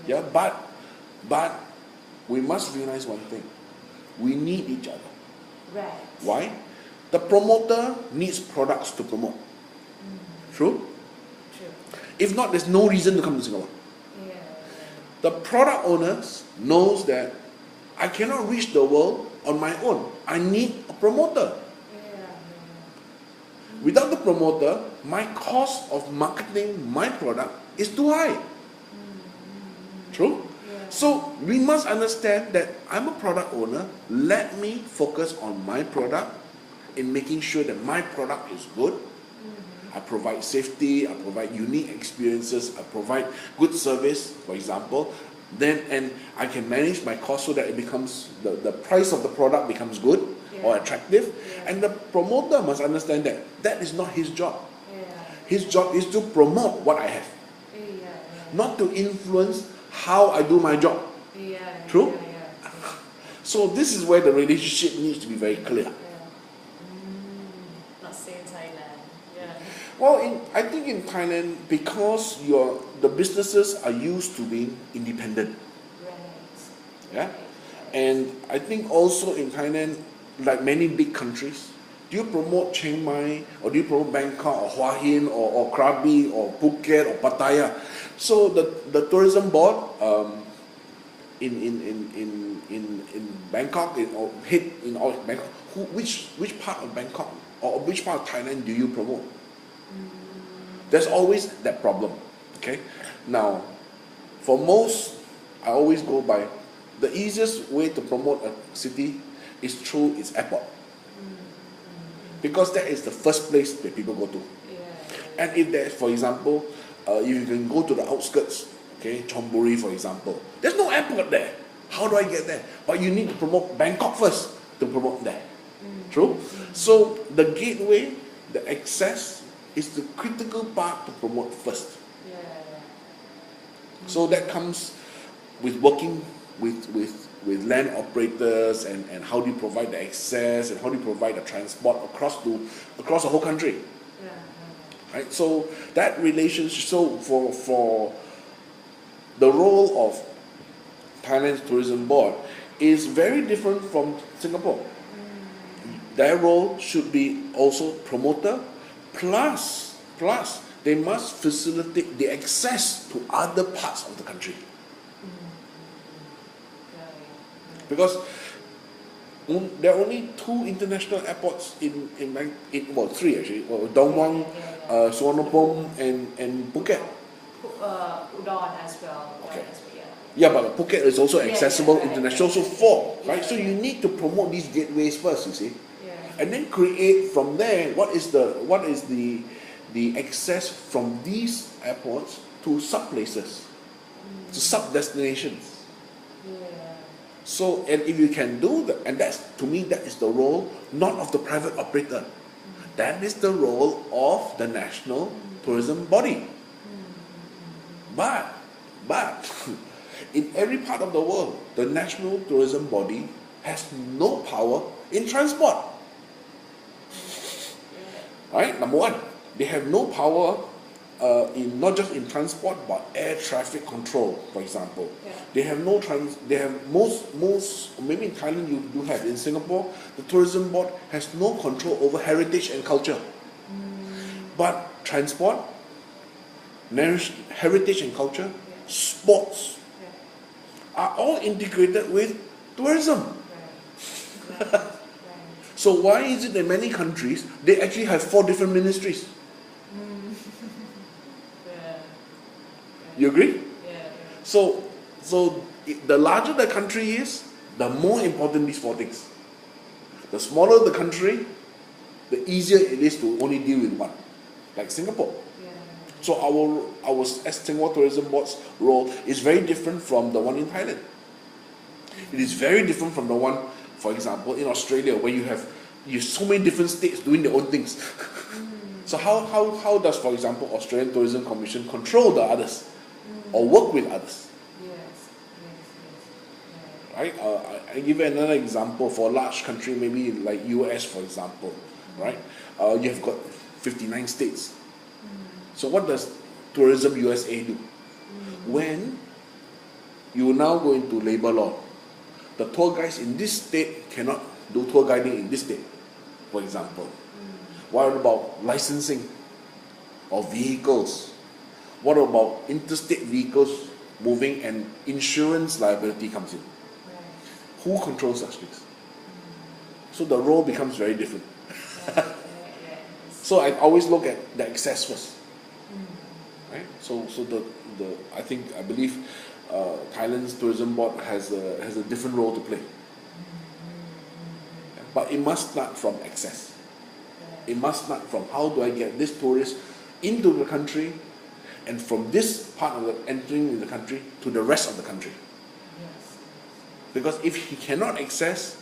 Yeah, but we must realize one thing. We need each other. Right. Why? The promoter needs products to promote. True? True. If not, there's no reason to come to Singapore. Yeah. The product owners knows that I cannot reach the world on my own. I need a promoter. Yeah. Without the promoter, my cost of marketing my product is too high. True? Yeah. So we must understand that I'm a product owner. Let me focus on my product in making sure that my product is good. I provide safety, I provide unique experiences, I provide good service, for example. Then and I can manage my cost so that it becomes the price of the product becomes good or attractive. Yeah. And the promoter must understand that that is not his job. Yeah. His job is to promote what I have, Yeah. not to influence how I do my job. Yeah. True? Yeah. So this is where the relationship needs to be very clear. Not say in Thailand. Yeah. Well, I think in Thailand, because the businesses are used to being independent. Right. Yeah? And I think also in Thailand, like many big countries, do you promote Chiang Mai, or do you promote Bangkok, or Hua Hin, or Krabi, or Phuket, or Pattaya? So the tourism board in Bangkok, or head in all Bangkok, which part of Bangkok or which part of Thailand do you promote? There's always that problem. Okay, now for most, I always go by the easiest way to promote a city is through its airport, because that is the first place that people go to. Yeah. And if there's, for example, if you can go to the outskirts, okay, Chonburi for example, there's no airport there. How do I get there? But you need to promote Bangkok first to promote there. True? So the gateway, the access, is the critical part to promote first. Yeah. So that comes with working with land operators and how do you provide the access and how do you provide the transport across the whole country. Yeah. Right? So that relationship, so for the role of Thailand's tourism board is very different from Singapore. Their role should be also promoter, plus they must facilitate the access to other parts of the country. Because there are only 2 international airports well, 3 actually, Dong Muang, Suvarnabhumi, and Phuket. Udon as well. Okay. Yeah. Yeah, but Phuket is also accessible right, international, so 4, right? So you need to promote these gateways first, you see, Yeah. and then create from there what is the access from these airports to sub places, to sub destinations. Yeah. So, and if you can do that, and that's, to me, that is the role not of the private operator. That is the role of the national tourism body. But in every part of the world, the national tourism body has no power in transport. Right? Number one, they have no power in not just in transport but air traffic control, for example. Yeah. They have no they have most maybe in Thailand you do have. In Singapore, the tourism board has no control over heritage and culture. But transport, heritage and culture, sports are all integrated with tourism. Right. So why is it that many countries they actually have 4 different ministries? You agree? Yeah. So the larger the country is, the more important these 4 things. The smaller the country, the easier it is to only deal with one, like Singapore. Yeah. So our Singapore Tourism Board's role is very different from the one in Thailand. It is very different from the one, for example, in Australia, where you have so many different states doing their own things. So how does, for example, Australian Tourism Commission control the others or work with others? Yes. Right? I give you another example for a large country, maybe like US, for example. Right? You have got 59 states. So what does Tourism USA do? When you now go into labor law. The tour guides in this state cannot do tour guiding in this state, for example. What about licensing of vehicles? What about interstate vehicles moving and insurance liability comes in? Right. Who controls such things? So the role becomes very different. Right. So I always look at the access first, right? So I believe Thailand's tourism board has a different role to play, but it must start from access. It must start from how do I get this tourist into the country, and from this part of the entering in the country to the rest of the country. Yes. Because if he cannot access,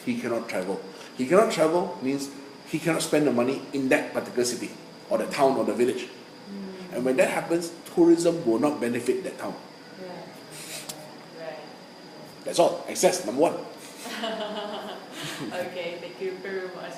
he cannot travel. He cannot travel means he cannot spend the money in that particular city or the town or the village. And when that happens, tourism will not benefit that town. Right. That's all. Access, number one. Okay, thank you very much,